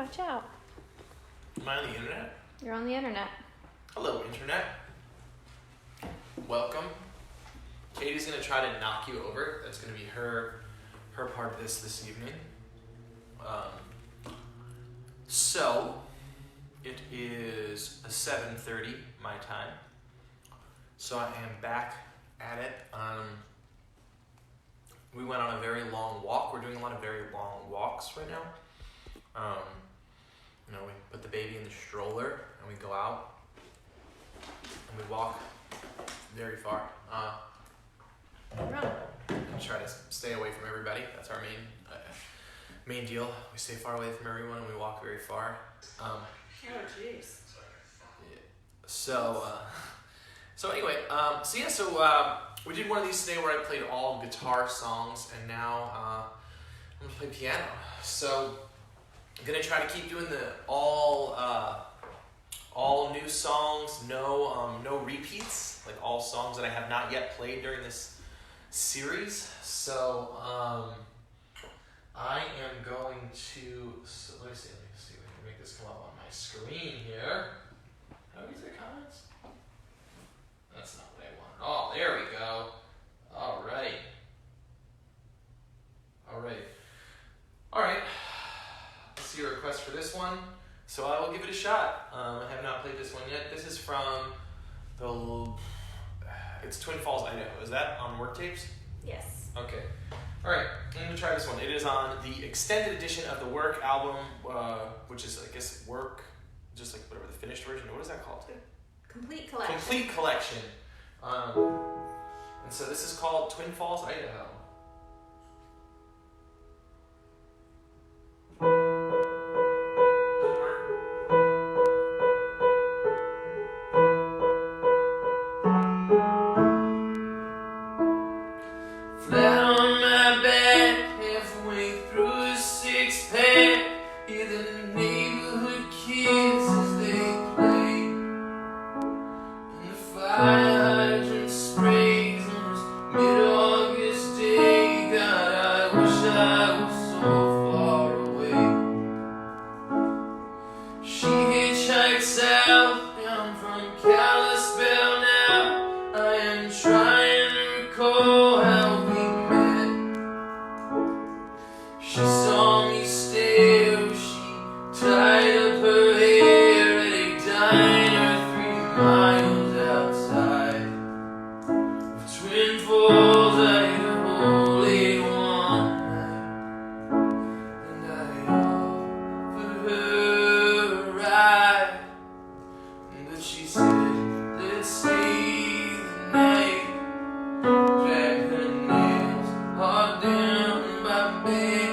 Watch out. Am I on the internet? You're on the internet. Hello, internet. Welcome. Katie's gonna try to knock you over. That's gonna be her part of this evening. So it is 7:30 my time. So I am back at it. We went on a very long walk. We're doing a lot of very long walks right now. We put the baby in the stroller and we go out and we walk very far. Run. And try to stay away from everybody. That's our main deal. We stay far away from everyone and we walk very far. Oh jeez. So anyway, we did one of these today where I played all guitar songs, and now I'm gonna play piano. So I'm gonna try to keep doing the all new songs, no repeats, like all songs that I have not yet played during this series. So I am going to. So let me see if I can make this come up on my screen here. How do we say comments? That's not what I want. Oh, there we go. Alright. Let's see a request for this one. So I will give it a shot. I have not played this one yet. This is from it's Twin Falls, Idaho. Is that on Work Tapes? Yes. Okay. Alright, I'm going to try this one. It is on the extended edition of the Work album, which is, I guess, Work, just like whatever, the finished version. What is that called? Complete collection. Complete collection. And so this is called Twin Falls, Idaho. Flat on my back, halfway through a six-pack, hear the neighborhood kids as they play, and the fire hydrant sprays on this mid-August day. God, I wish I was so far away. She hitchhiked south down from Kalispell now. I am trying to recall how we met. She saw me stare, she tied up her hair at a diner 3 miles outside of Twin Falls, Idaho, late one night, and I offered her a ride, but she said, let's stay the night. Drag her nails hard down my bed,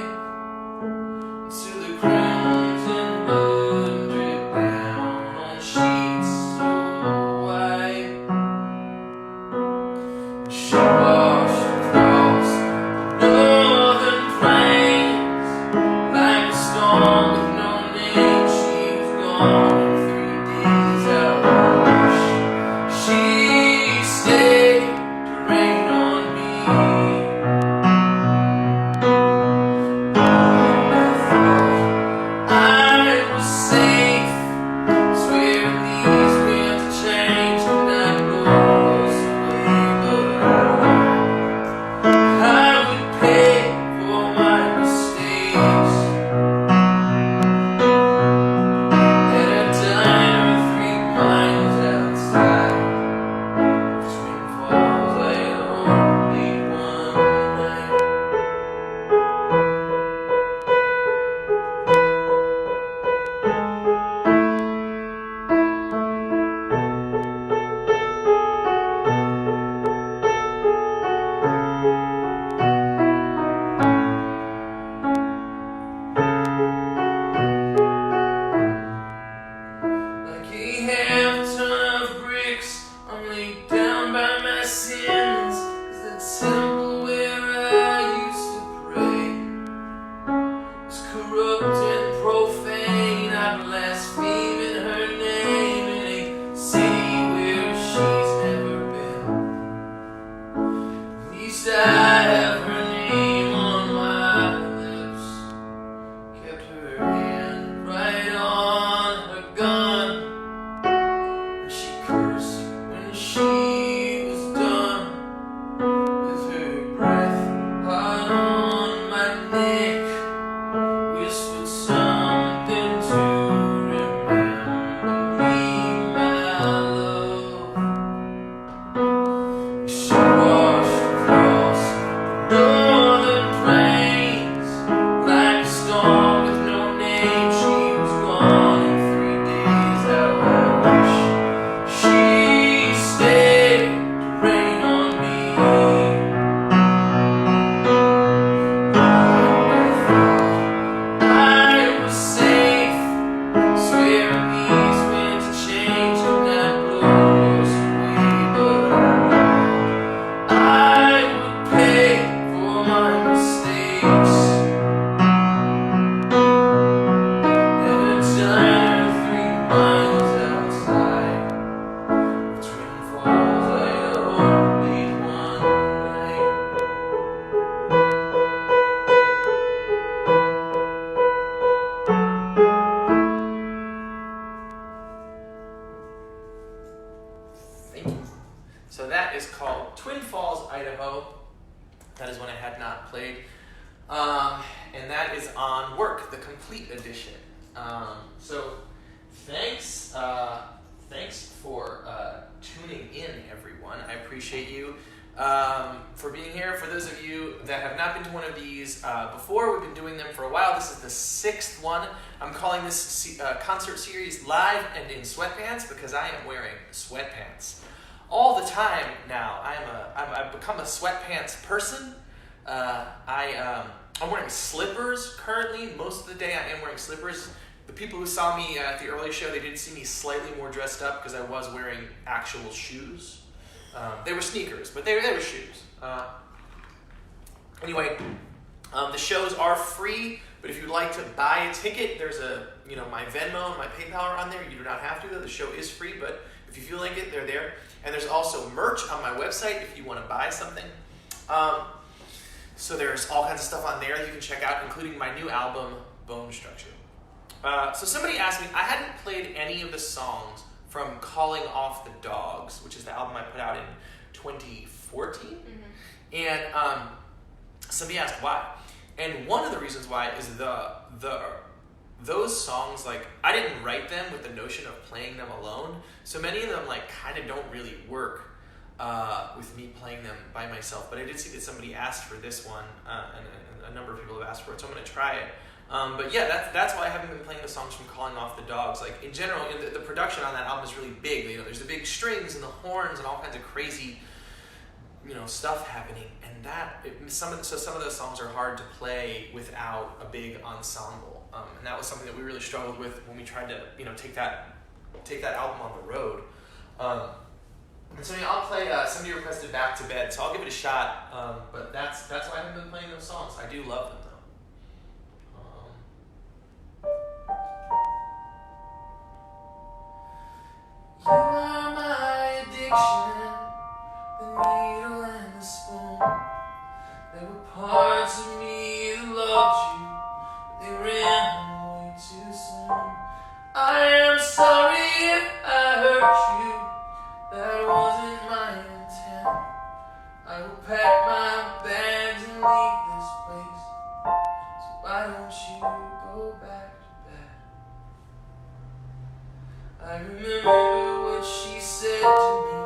and that is on Work, the complete edition. So thanks for tuning in, everyone. I appreciate you for being here. For those of you that have not been to one of these before, we've been doing them for a while. This is the 6th one. I'm calling this concert series Live and in Sweatpants because I am wearing sweatpants all the time now. I've become a sweatpants person. I'm wearing slippers currently. Most of the day I am wearing slippers. The people who saw me at the early show, they did see me slightly more dressed up because I was wearing actual shoes. They were sneakers, but they were shoes. Anyway, the shows are free, but if you'd like to buy a ticket, there's my Venmo and my PayPal are on there. You do not have to, though. The show is free, but if you feel like it, they're there. And there's also merch on my website if you want to buy something. So there's all kinds of stuff on there that you can check out, including my new album, Bone Structure. So somebody asked me, I hadn't played any of the songs from Calling Off the Dogs, which is the album I put out in 2014. Mm-hmm. And somebody asked why. And one of the reasons why is those songs, like, I didn't write them with the notion of playing them alone. So many of them, like, kind of don't really work with me playing them by myself. But I did see that somebody asked for this one, and a number of people have asked for it, so I'm going to try it. But yeah, that's why I haven't been playing the songs from Calling Off the Dogs. Like, in general, the production on that album is really big. There's the big strings and the horns and all kinds of crazy, stuff happening. And some of those songs are hard to play without a big ensemble. And that was something that we really struggled with when we tried to, take that album on the road. And so I'll play. Somebody requested Back to Bed, so I'll give it a shot. But that's why I haven't been playing those songs. I do love them though. You are my addiction, the needle and the spoon. There were parts of me that loved you, but they ran away too soon. I am sorry if I hurt you, that wasn't my intent. I will pack my bags and leave this place, so why don't you go back to bed? I remember what she said to me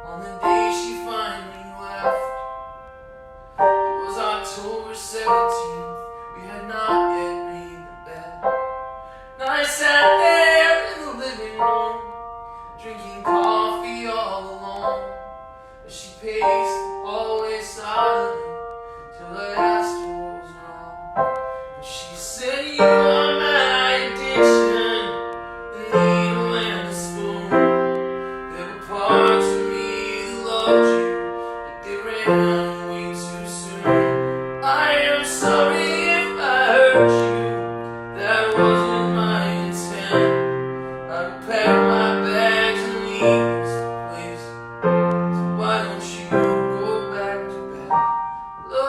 on the day she finally left. It was October 17th, we had not yet made the bed. And I sat there in the living room, drinking coffee all alone, as she paced the hallway silently till I asked her what was wrong. And she said, you are my addiction, the needle and the spoon. There were parts of me that loved you, but they ran away too soon. I am sorry if I hurt you, that wasn't my intent. I would pack my bags and leave this place, so why don't you go back to bed? Oh,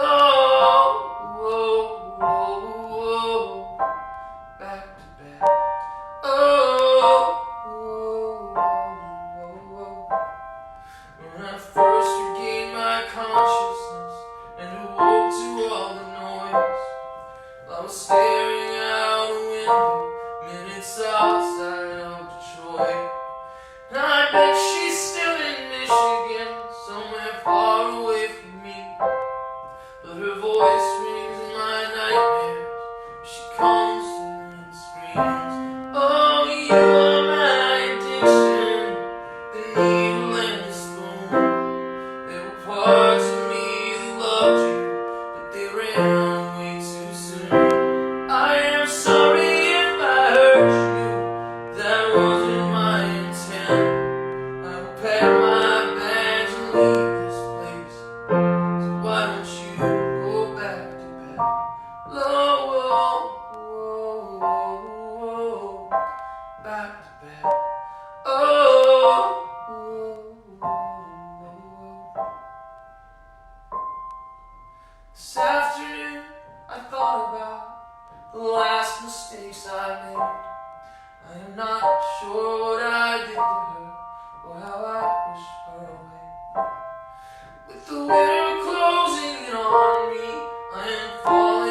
oh, oh, oh, back to bed. Oh, oh, oh, oh. When I first regained my consciousness and awoke to all the noise, I was staring out a window, minutes outside of Detroit. And I bet she's still in Michigan, somewhere far away from me. But her voice rings in my nightmares, she comes to me and screams, oh, you are my addiction, the needle and the spoon. There were parts of me that loved you, but they ran away too soon. I am sorry if I hurt you, that wasn't my intent. I will pack my bags and leave this place, so why don't you go back to bed? Oh, oh, oh, oh, oh, back to bed. Oh, oh, oh, oh. This afternoon I thought about the last mistakes I made. I am not sure what I did to her or how I pushed her away. With the winter closing in on me, I am falling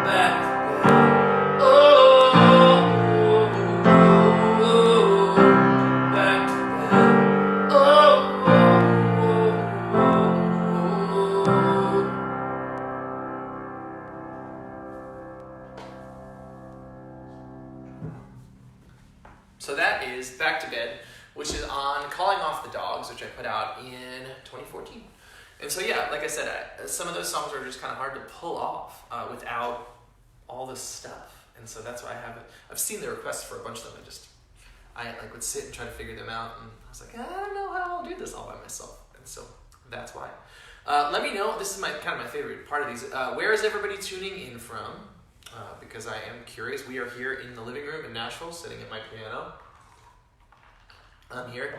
back to bed. Oh, back to bed. So that is Back to Bed, which is on Calling Off the Dogs, which I put out in 2014. And so yeah, like I said, some of those songs are just kind of hard to pull off without all this stuff. And so that's why I've seen the requests for a bunch of them. I like would sit and try to figure them out, and I was like, I don't know how I'll do this all by myself. And so that's why. Let me know. This is my favorite part of these. Where is everybody tuning in from? Because I am curious. We are here in the living room in Nashville, sitting at my piano. I'm here.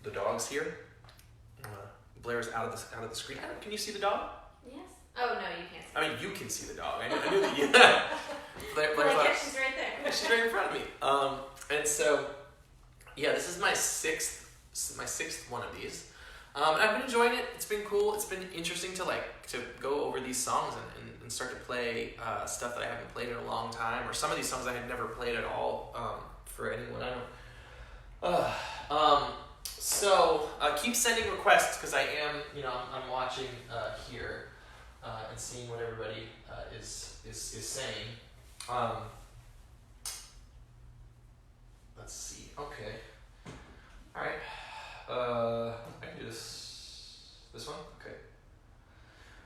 The dog's here. Blair's out of the screen. Can you see the dog? Yes. Oh, no, you can't see. I mean, you can see the dog. I knew that you. Blair's yeah, she's right there. Yeah, she's right in front of me. And so, yeah, this is my sixth one of these. And I've been enjoying it. It's been cool. It's been interesting to go over these songs and start to play stuff that I haven't played in a long time, or some of these songs I had never played at all for anyone. So keep sending requests, because I am, I'm watching here and seeing what everybody is saying. Let's see. Okay. All right. I can do this one. Okay.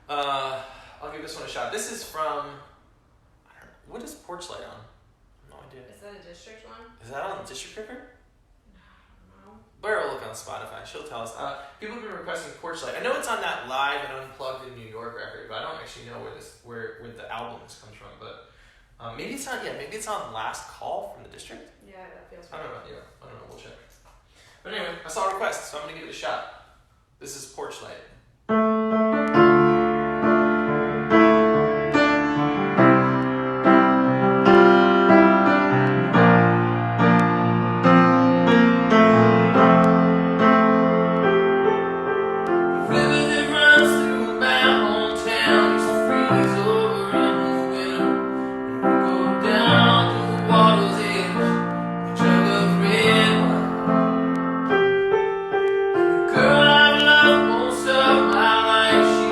I'll give this one a shot. This is from. What is Porch Light on? No idea. Is that a district one? Is that on the district record? No. Blair will look on Spotify. She'll tell us. People have been requesting Porch Light. I know it's on that Live and Unplugged in New York record, but I don't actually know where the album comes from. But maybe it's on. Yeah, maybe it's on Last Call from the district. Yeah, that feels I right. don't know. Yeah, I don't know. We'll check. But anyway, I saw a request, so I'm gonna give it a shot. This is Porch Light. Girl I've loved most of my life, she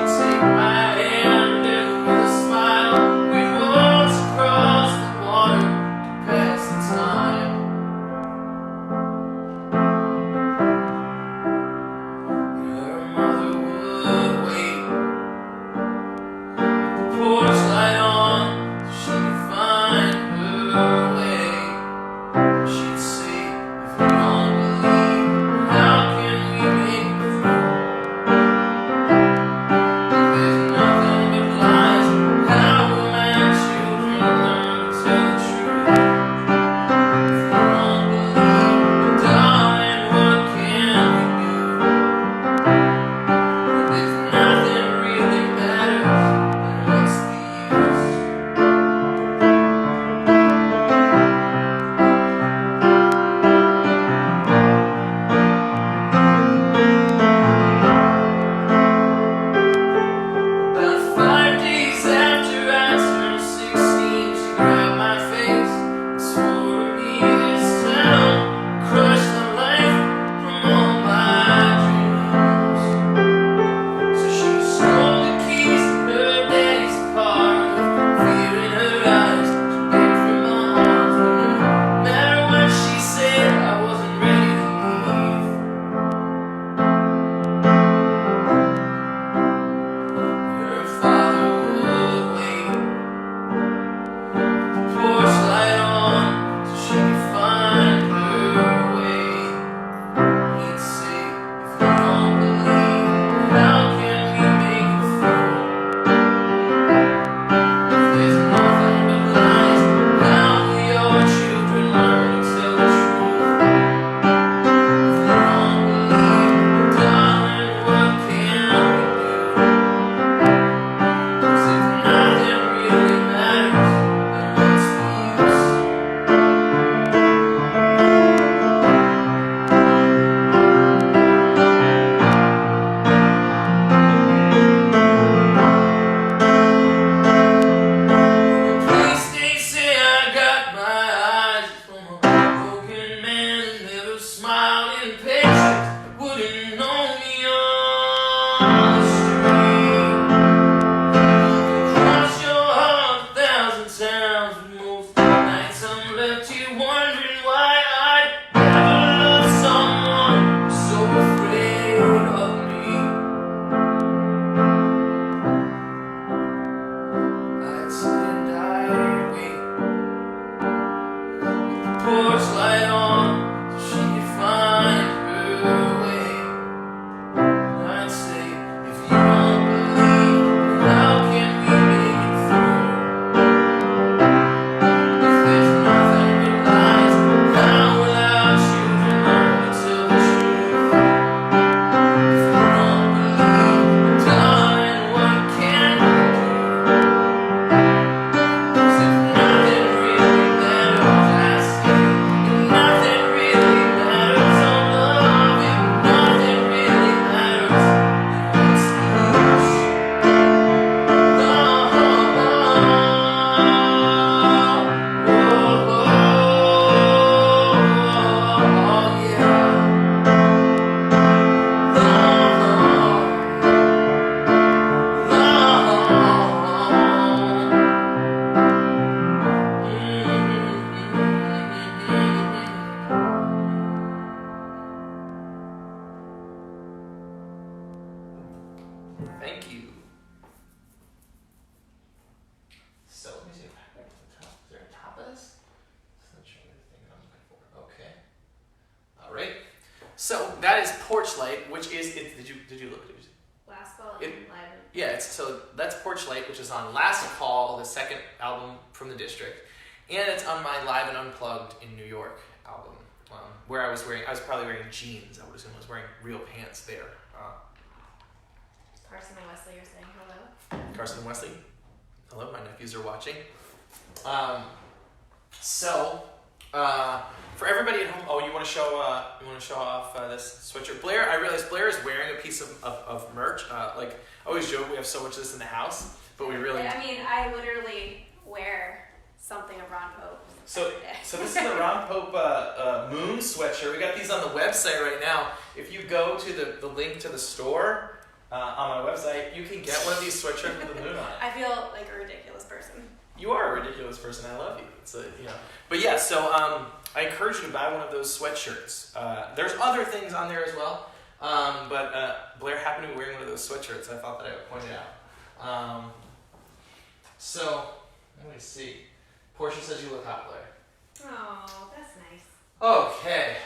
So that is Porch Light, which is did you look? Last Call It- and Live. Yeah, so that's Porch Light, which is on Last Call, the second album from the District, and it's on my Live and Unplugged in New York album, where I was probably wearing jeans. I would assume I was wearing real pants there. Carson and Wesley are saying hello. Carson and Wesley, hello, my nephews are watching. For everybody at home, you want to show off this sweatshirt. Blair, I realize Blair is wearing a piece of merch. Like I always joke, we have so much of this in the house, but we really. I mean, I literally wear something of Ron Pope every day. So this is the Ron Pope Moon sweatshirt. We got these on the website right now. If you go to the link to the store on my website, you can get one of these sweatshirts with the moon on it. I feel like a ridiculous person. You are a ridiculous person. I love you. It's But yeah, so I encourage you to buy one of those sweatshirts. There's other things on there as well, but Blair happened to be wearing one of those sweatshirts. I thought that I would point it out. So let me see. Portia says you look hot, Blair. Oh, that's nice. Okay.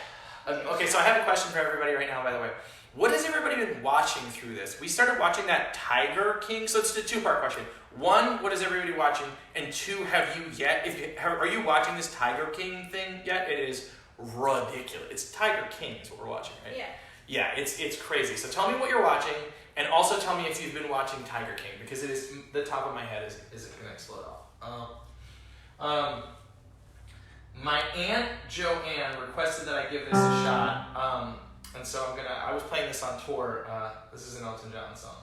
Okay, so I have a question for everybody right now, by the way. What has everybody been watching through this? We started watching that Tiger King, so it's a two-part question. One, what is everybody watching? And two, are you watching this Tiger King thing yet? It is ridiculous. It's Tiger King is what we're watching, right? Yeah. Yeah, it's crazy. So tell me what you're watching, and also tell me if you've been watching Tiger King, because it is, the top of my head is going to explode off. My Aunt Joanne requested that I give this a shot, and so I was playing this on tour. This is an Elton John song.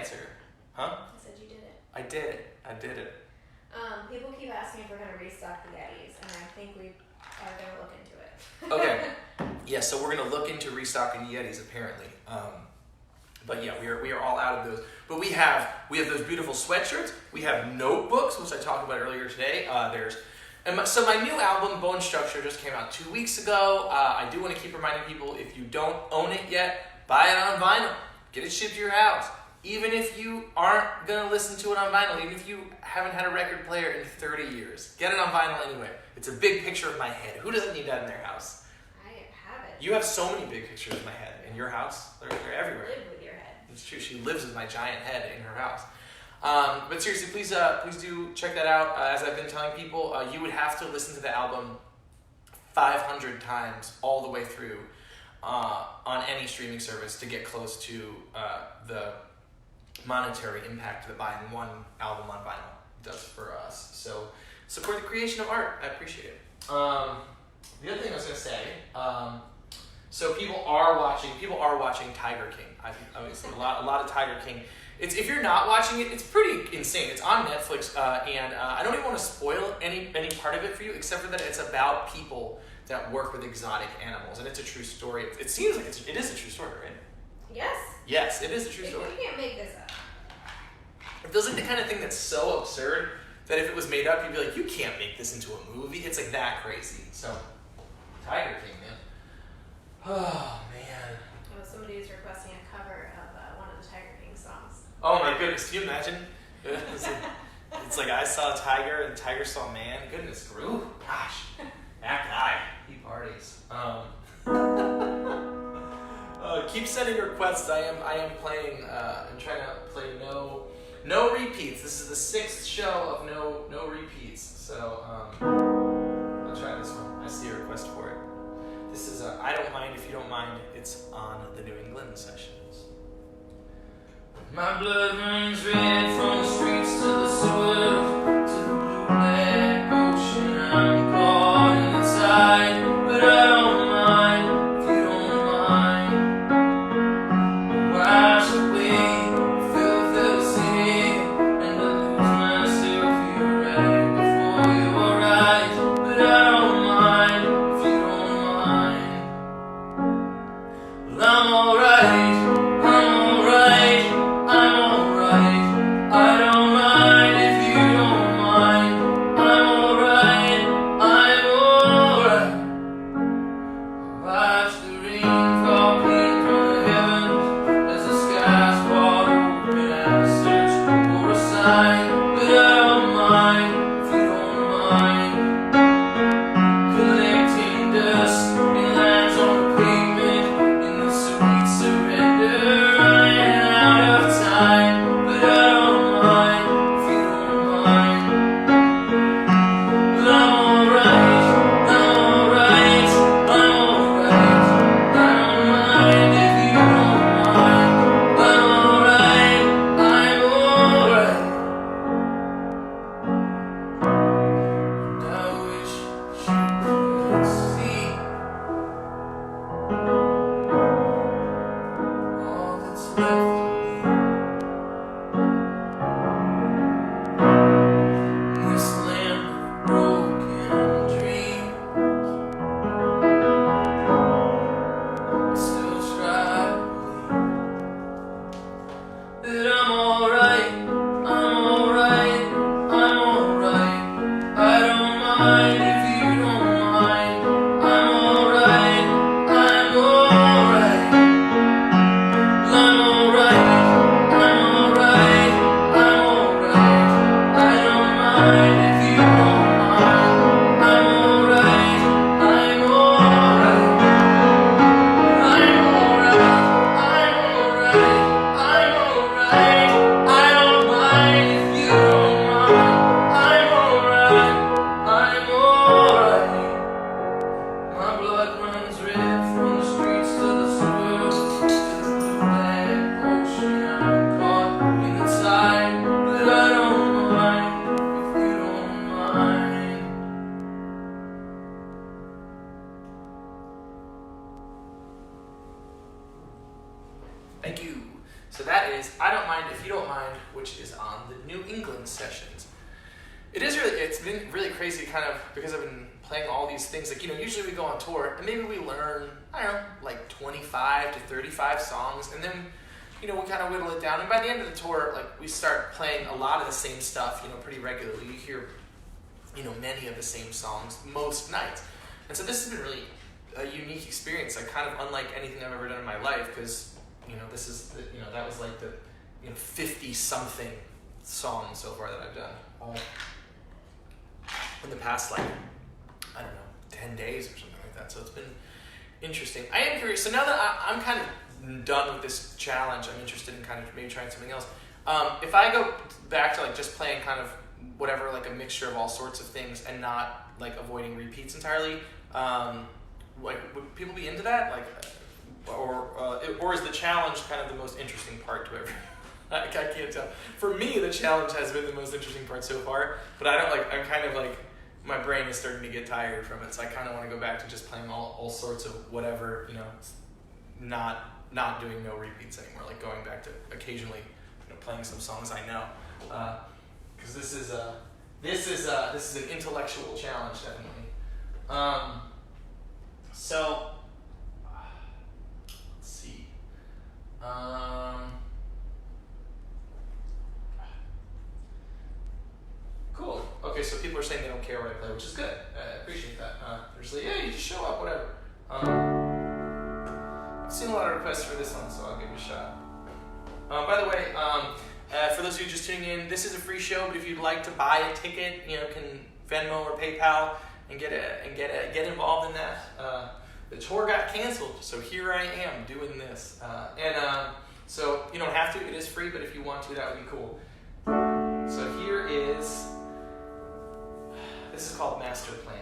answer. Huh? I said you did it. I did it. I did it. People keep asking if we're going to restock the Yetis, and I think we are going to look into it. Okay. Yeah, so we're going to look into restocking Yetis apparently. But yeah, we are all out of those. But we have those beautiful sweatshirts. We have notebooks, which I talked about earlier today. So my new album, Bone Structure, just came out 2 weeks ago. I do want to keep reminding people, if you don't own it yet, buy it on vinyl. Get it shipped to your house. Even if you aren't going to listen to it on vinyl, even if you haven't had a record player in 30 years, get it on vinyl anyway. It's a big picture of my head. Who doesn't need that in their house? I have it. You have so many big pictures of my head in your house. They're everywhere. Live with your head. It's true. She lives with my giant head in her house. But seriously, please do check that out. As I've been telling people, you would have to listen to the album 500 times all the way through on any streaming service to get close to the monetary impact that buying one album on vinyl does for us. So support the creation of art. I appreciate it. The other thing I was going to say, so people are watching Tiger King. I've seen a lot of Tiger King. If you're not watching it, it's pretty insane. It's on Netflix, and I don't even want to spoil any part of it for you, except for that it's about people that work with exotic animals, and it's a true story. It seems like it is a true story, right? Yes. Yes, it is a true story. You can't make this up. It feels like the kind of thing that's so absurd that if it was made up, you'd be like, you can't make this into a movie. It's like that crazy. So, Tiger King, man. Oh, man. Oh, somebody is requesting a cover of one of the Tiger King songs. Oh my goodness, can you imagine? It's like I saw a tiger and the tiger saw man. Goodness, ooh, gosh, that guy, he parties. Keep sending requests. I am playing. I'm trying to play no repeats. This is the 6th show of no repeats. So I'll try this one. I see a request for it. This is I Don't Mind If You Don't Mind. It's on the New England Sessions. My blood runs red from the streets to the sewer, to the blue black ocean. I'm caught in the tide, but I don't mind if you don't mind. Wash away the filth of the city, and I lose myself here right before your eyes. But I don't mind if you don't mind. Well, I'm alright. Don't Mind, which is on the New England sessions. It's been really crazy kind of because I've been playing all these things. Like, usually we go on tour and maybe we learn, I don't know, like 25 to 35 songs, and then, we kind of whittle it down. And by the end of the tour, like, we start playing a lot of the same stuff, pretty regularly. You hear, many of the same songs most nights. And so this has been really a unique experience, like kind of unlike anything I've ever done in my life, because, this is, that was like the, 50-something songs so far that I've done, all in the past, like, I don't know, 10 days or something like that. So it's been interesting. I am curious. So now that I'm kind of done with this challenge, I'm interested in kind of maybe trying something else. If I go back to like just playing kind of whatever, like a mixture of all sorts of things and not like avoiding repeats entirely, like would people be into that? Like, or is the challenge kind of the most interesting part to everyone? I can't tell. For me, the challenge has been the most interesting part so far, but I'm kind of like, my brain is starting to get tired from it, so I kind of want to go back to just playing all sorts of whatever, not doing no repeats anymore, like going back to occasionally, playing some songs I know, because this is an intellectual challenge, definitely. So let's see. Cool. Okay, so people are saying they don't care what I play, which is good. I appreciate that. They're just like, yeah, you just show up, whatever. I've seen a lot of requests for this one, so I'll give it a shot. By the way, for those of you just tuning in, this is a free show, but if you'd like to buy a ticket, can Venmo or PayPal and get involved in that. The tour got canceled, so here I am doing this. So you don't have to; it is free. But if you want to, that would be cool. So here is. This is called Master Plan.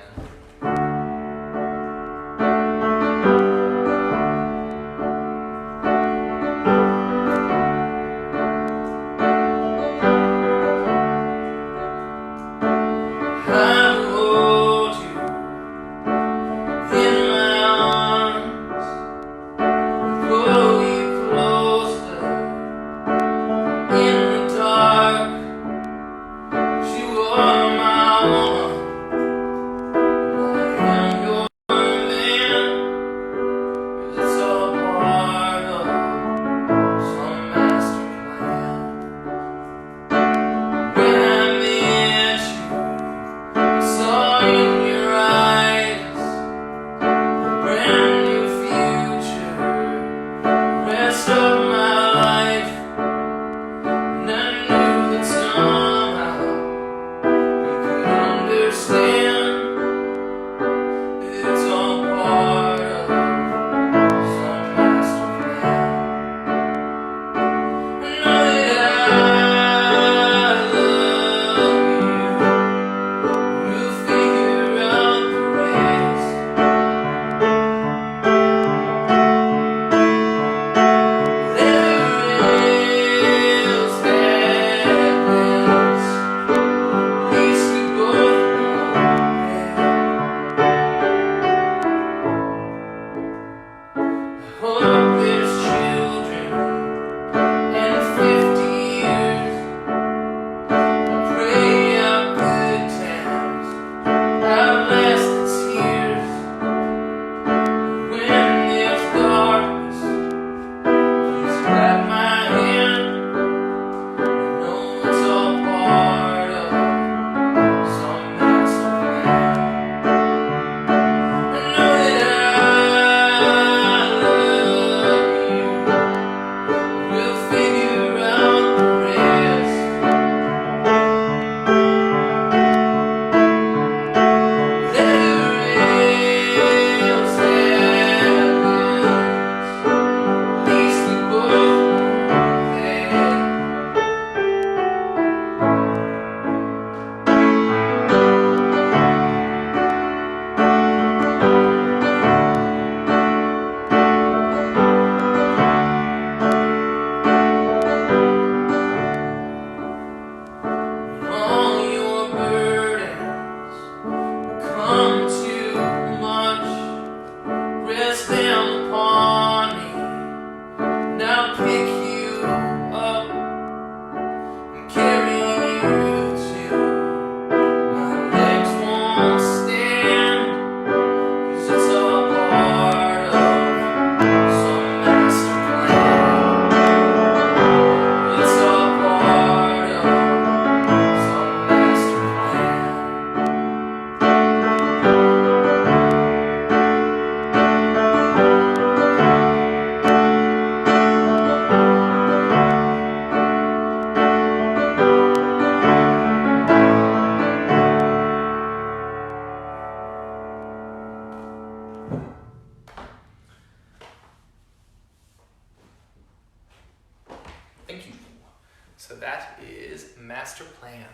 is Master Plan,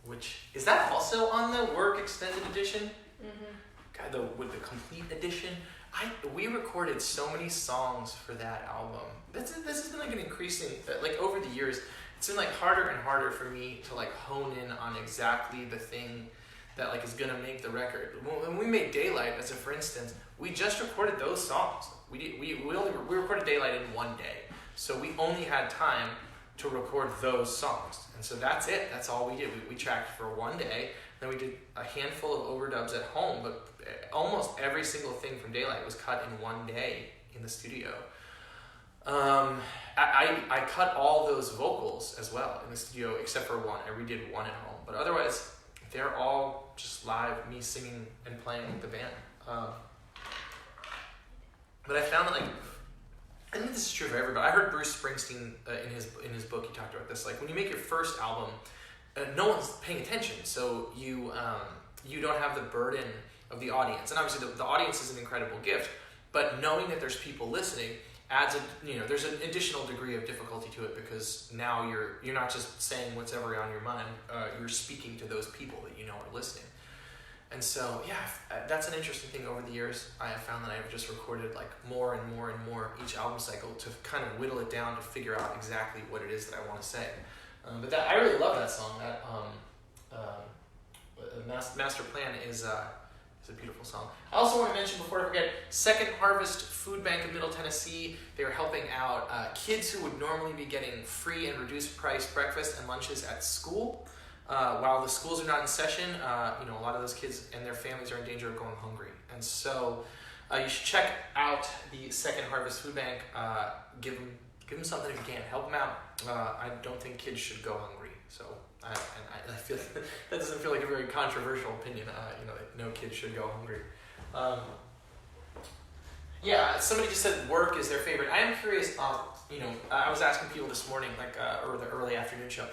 which is that also on the Work Extended Edition? God, with the complete edition. We recorded so many songs for that album. This has been like an increasing, like over the years, it's been like harder and harder for me to like hone in on exactly the thing that like is gonna make the record. When we made Daylight, as a for instance, we just recorded those songs. We recorded Daylight in one day, so we only had time to record those songs, and so that's it. That's all we did. We tracked for one day. Then we did a handful of overdubs at home, but almost every single thing from Daylight was cut in one day in the studio. I cut all those vocals as well in the studio, except for one. I redid one at home, but otherwise they're all just live, me singing and playing with the band. But I found that like, I think this is true for everybody. I heard Bruce Springsteen in his book, he talked about this. Like when you make your first album, no one's paying attention, so you don't have the burden of the audience. And obviously the audience is an incredible gift, but knowing that there's people listening adds there's an additional degree of difficulty to it, because now you're not just saying what's ever on your mind, you're speaking to those people that you know are listening. And so, yeah, that's an interesting thing over the years. I have found that I've just recorded like more and more and more each album cycle to kind of whittle it down to figure out exactly what it is that I want to say. But I really love that song. Master Plan is a beautiful song. I also want to mention, before I forget, Second Harvest Food Bank of Middle Tennessee. They are helping out kids who would normally be getting free and reduced price breakfast and lunches at school. While the schools are not in session, a lot of those kids and their families are in danger of going hungry. And so you should check out the Second Harvest Food Bank. Give them something if you can. Help them out. I don't think kids should go hungry. So I feel that doesn't feel like a very controversial opinion. No kid should go hungry. Somebody just said work is their favorite. I am curious. I was asking people this morning, or the early afternoon show.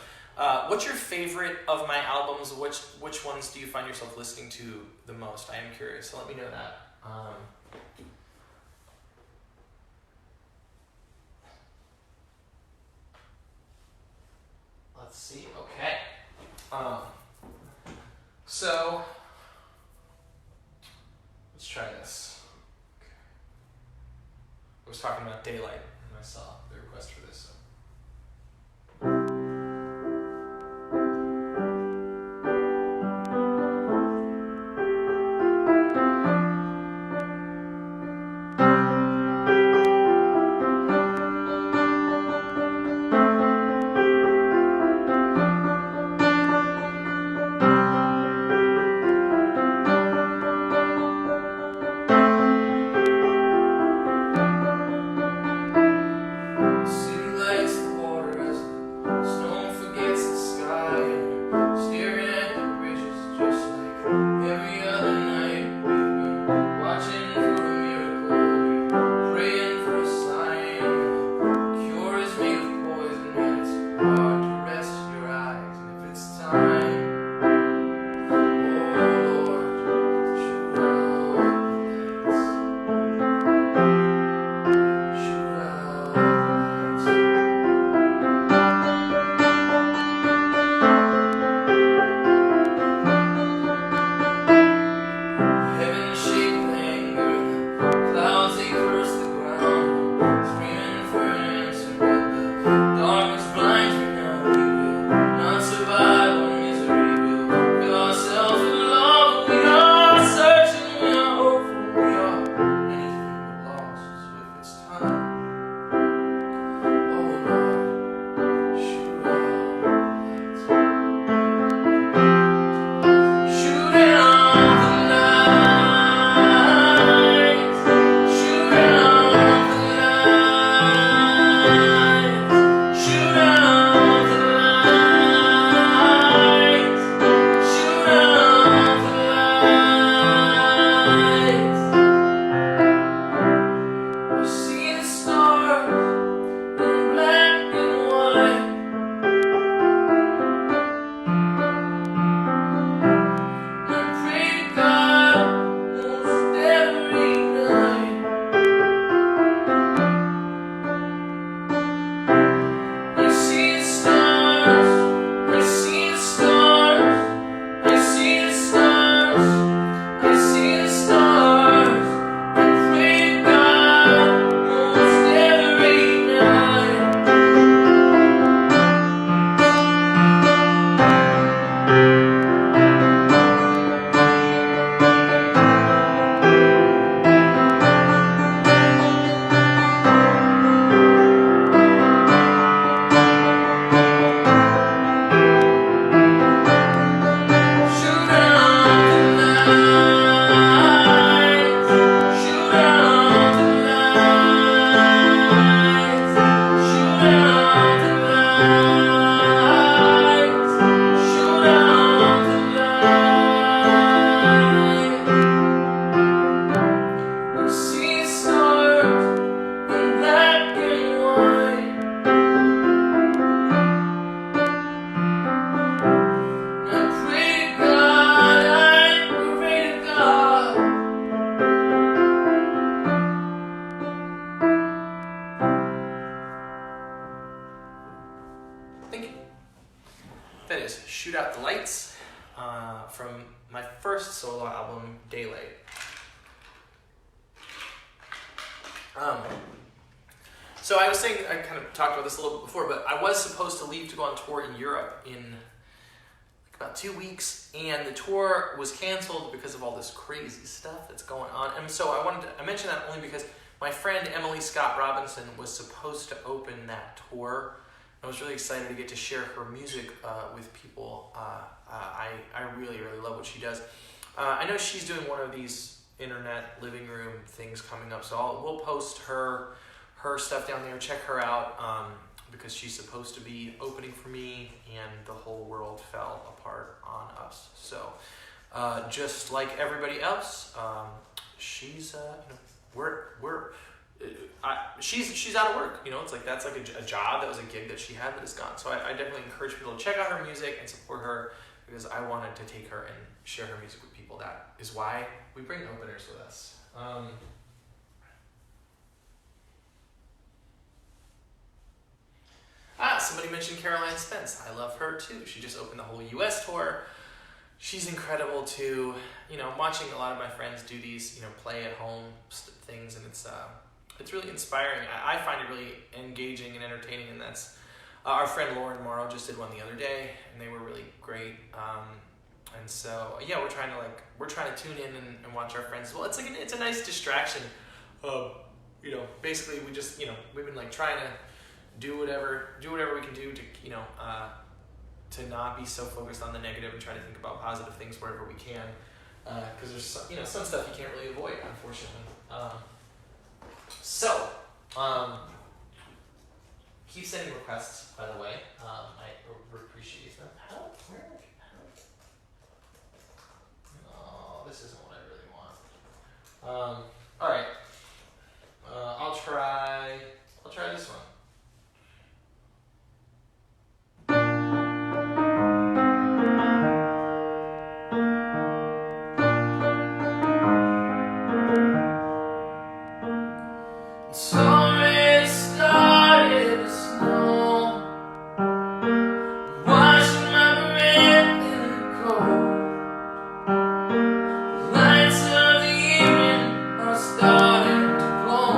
What's your favorite of my albums? Which ones do you find yourself listening to the most? I am curious, so let me know that. Let's see. Okay. So let's try this. Okay. I was talking about Daylight, and I saw the request for this. So. that is Shoot Out the Lights from my first solo album, Daylight. So I was saying, I kind of talked about this a little bit before, but I was supposed to leave to go on tour in Europe in like about 2 weeks, and the tour was canceled because of all this crazy stuff that's going on. And so I mentioned that only because my friend Emily Scott Robinson was supposed to open that tour. I was really excited to get to share her music with people. I really, really love what she does. I know she's doing one of these internet living room things coming up, so we'll post her stuff down there. Check her out because she's supposed to be opening for me, and the whole world fell apart on us. So just like everybody else, she's she's out of work. It's like that's like a job that was a gig that she had that is gone. So I definitely encourage people to check out her music and support her, because I wanted to take her and share her music with people. That is why we bring openers with us. Somebody mentioned Caroline Spence. I love her too. She just opened the whole U.S. tour. She's incredible too. I'm watching a lot of my friends do these, play at home things, and it's really inspiring. I find it really engaging and entertaining, and that's our friend Lauren Morrow just did one the other day, and they were really great. And so yeah, we're trying to tune in and watch our friends. Well, it's a nice distraction. Basically we just we've been like trying to do whatever we can do to to not be so focused on the negative and try to think about positive things wherever we can, because there's some stuff you can't really avoid, unfortunately. So keep sending requests, by the way. I appreciate them. Oh, this isn't what I really want. All right. I'll try this one. It's already started to snow. Washing my breath in the cold. The lights of the evening are starting to glow.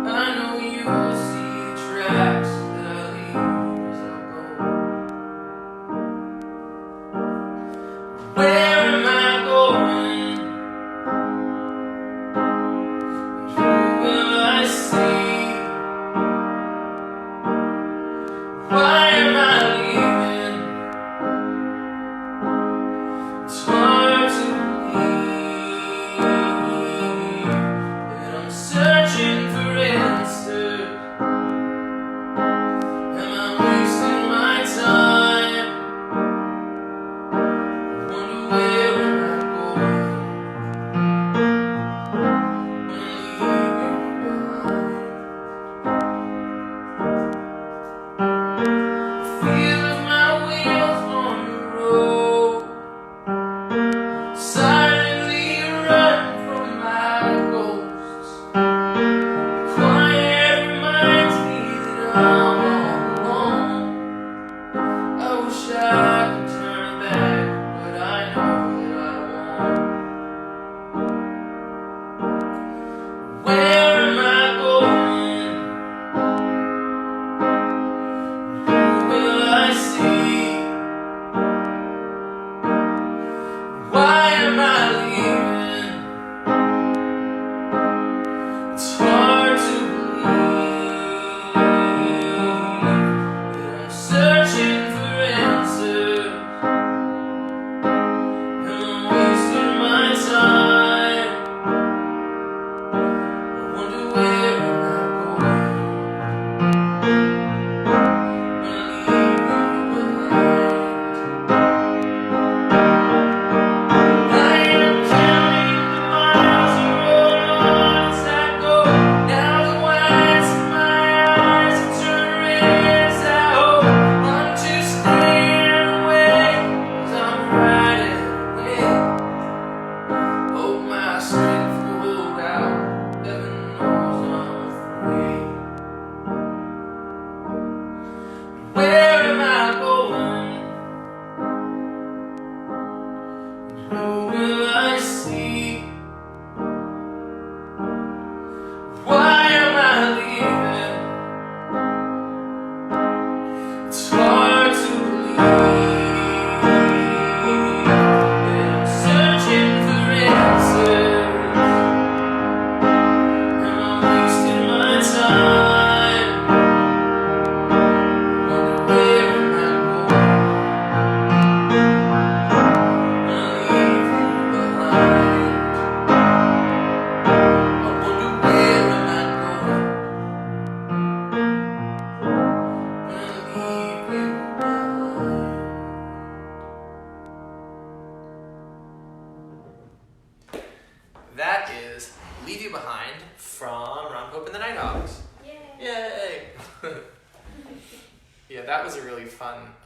I know you'll see the tracks that I leave as I go. Where am I going? Why am I leaving? It's hard to believe that I'm searching for answers. Am I wasting my time? I wonder where am I going when I leave you behind? Feel of my wheels on the road, silently run from my ghosts. The quiet reminds me that I'm all alone. I wish I could turn back, but I know that I won't. Where am I going? I see. Why am I leaving? It's hard to believe that I'm searching for answers.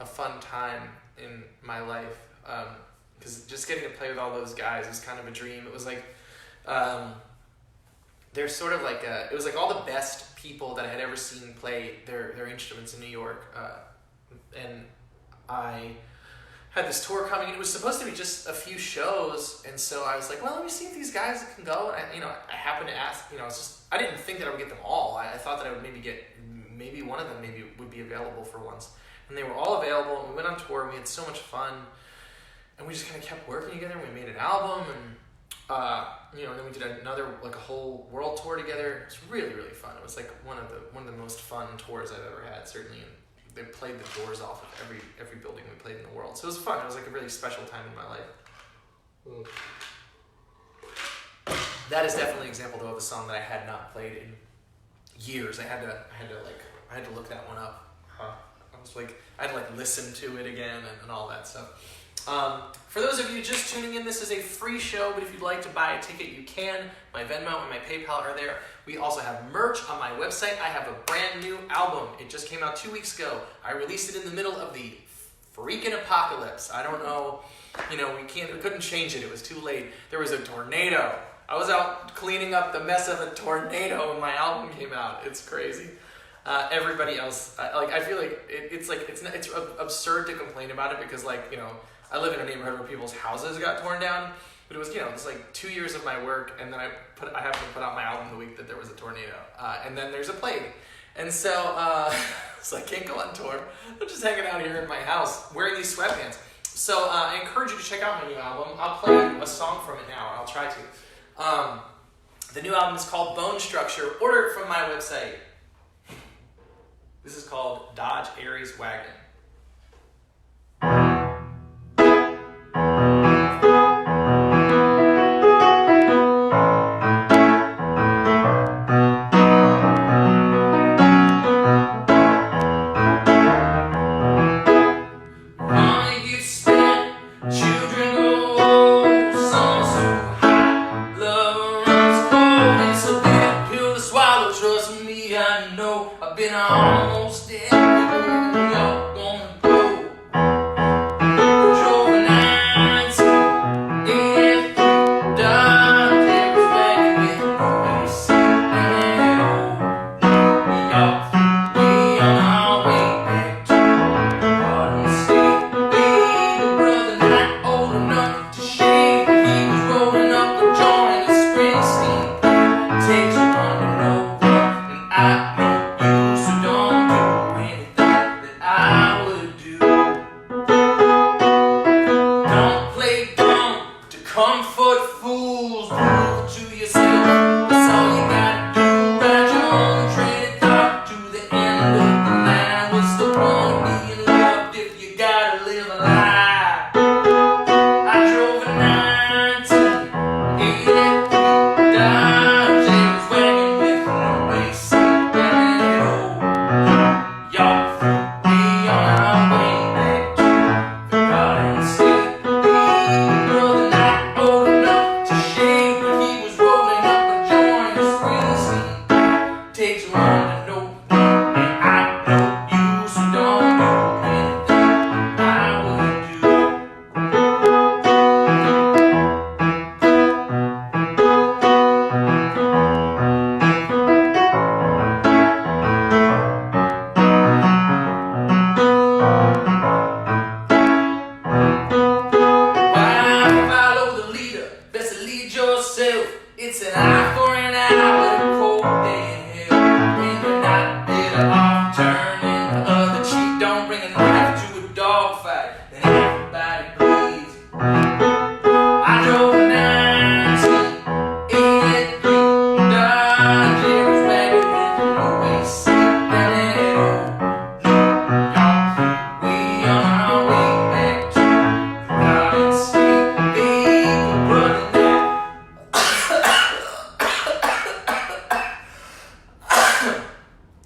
a fun time in my life. Because just getting to play with all those guys was kind of a dream. It was like, they're sort of like, it was like all the best people that I had ever seen play their instruments in New York. And I had this tour coming, and it was supposed to be just a few shows, and so I was like, well, let me see if these guys can go. And I happened to ask, I didn't think that I would get them all. I thought that I would maybe one of them would be available for once. And they were all available, and we went on tour, and we had so much fun, and we just kind of kept working together, and we made an album, and and then we did another, like a whole world tour together. It was really, really fun. It was like one of the most fun tours I've ever had, certainly. And they played the doors off of every building we played in the world. So it was fun. It was like a really special time in my life. That is definitely an example though of a song that I had not played in years. I had to look that one up. I had to listen to it again and all that stuff. For those of you just tuning in, this is a free show, but if you'd like to buy a ticket, you can. My Venmo and my PayPal are there. We also have merch on my website. I have a brand new album. It just came out 2 weeks ago. I released it in the middle of the freaking apocalypse. I don't know, we couldn't change it. It was too late. There was a tornado. I was out cleaning up the mess of a tornado when my album came out. It's crazy. Everybody else, I feel like it's absurd to complain about it because I live in a neighborhood where people's houses got torn down, but it was it's like 2 years of my work, and then I happened to put out my album the week that there was a tornado, and then there's a plague, and so I can't go on tour. I'm just hanging out here in my house wearing these sweatpants. So I encourage you to check out my new album. I'll play you a song from it now. I'll try to. The new album is called Bone Structure. Order it from my website. This is called Dodge Aries Wagon.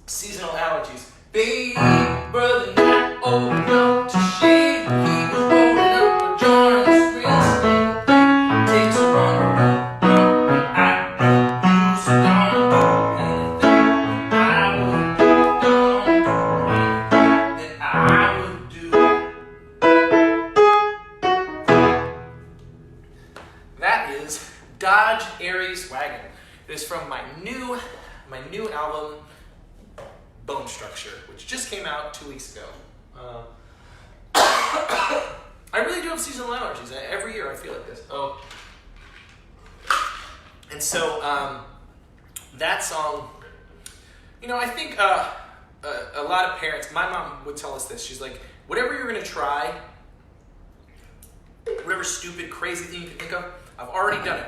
Seasonal allergies. Baby, brother, not old enough to shave. Dodge Aries Wagon. It is from my new album, Bone Structure, which just came out 2 weeks ago. I really do have seasonal allergies. Every year I feel like this. Oh. And so that song, I think a lot of parents, my mom would tell us this. She's like, whatever you're going to try, whatever stupid, crazy thing you can think of, I've already done it.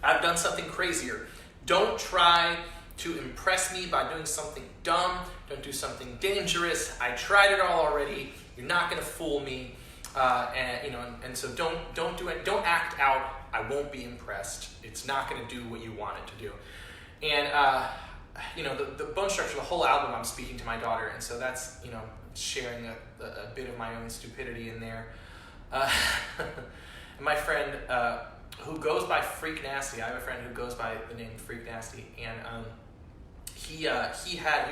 I've done something crazier. Don't try to impress me by doing something dumb. Don't do something dangerous. I tried it all already. You're not going to fool me. And so don't do it. Don't act out. I won't be impressed. It's not going to do what you want it to do. And the Bone Structure, the whole album, I'm speaking to my daughter, and so that's sharing a bit of my own stupidity in there. My friend who goes by Freak Nasty. I have a friend who goes by the name Freak Nasty, and he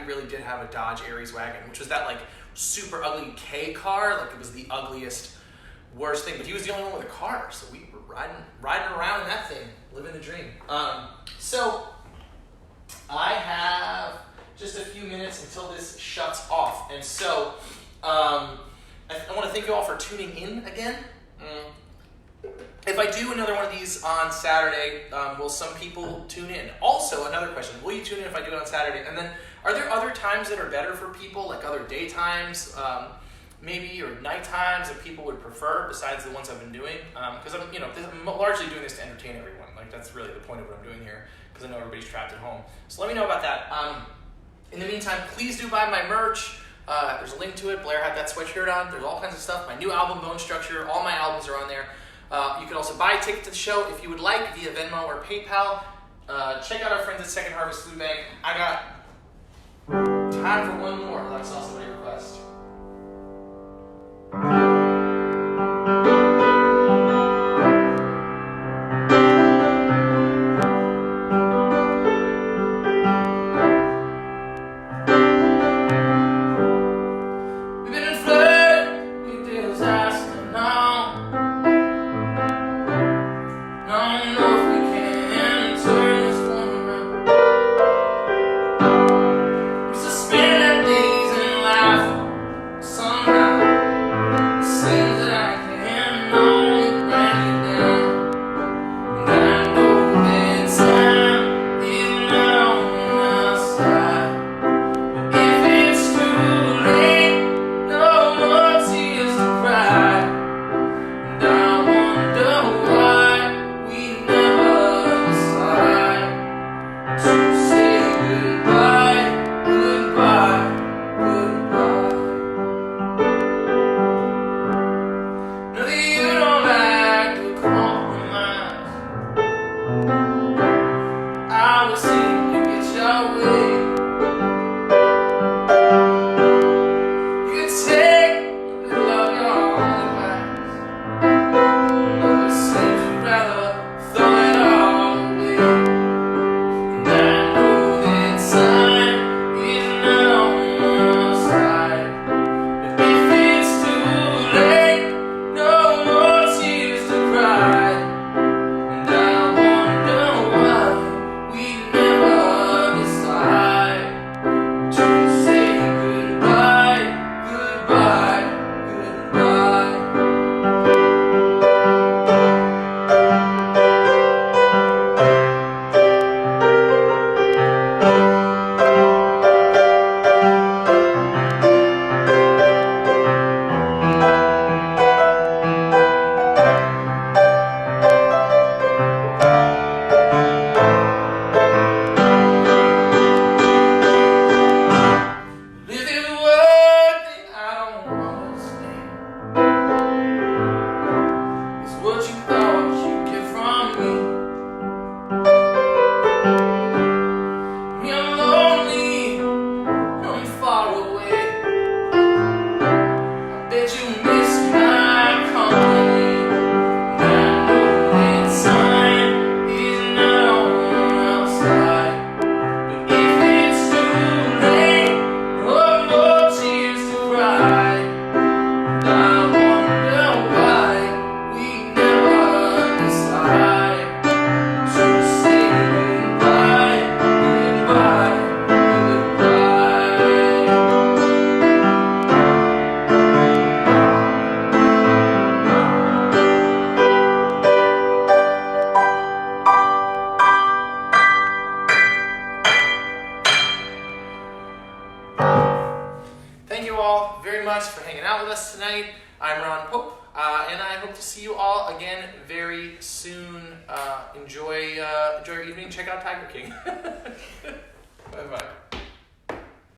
really did have a Dodge Aries wagon, which was that like super ugly K car. Like it was the ugliest, worst thing. But he was the only one with a car, so we were riding around in that thing, living the dream. So I have just a few minutes until this shuts off, and so I want to thank you all for tuning in again. If I do another one of these on Saturday, will some people tune in? Also, another question, will you tune in if I do it on Saturday? And then, are there other times that are better for people, like other daytimes, maybe, or night times that people would prefer besides the ones I've been doing? Because I'm largely doing this to entertain everyone. Like, that's really the point of what I'm doing here, because I know everybody's trapped at home. So let me know about that. In the meantime, please do buy my merch. There's a link to it. Blair had that sweatshirt on. There's all kinds of stuff. My new album, Bone Structure. All my albums are on there. You can also buy a ticket to the show if you would like via Venmo or PayPal. Check out our friends at Second Harvest Food Bank. I got time for one more that I saw somebody request. Spend days in life. all very much for hanging out with us tonight. I'm Ron Pope, and I hope to see you all again very soon. Enjoy your evening. Check out Tiger King. Bye-bye.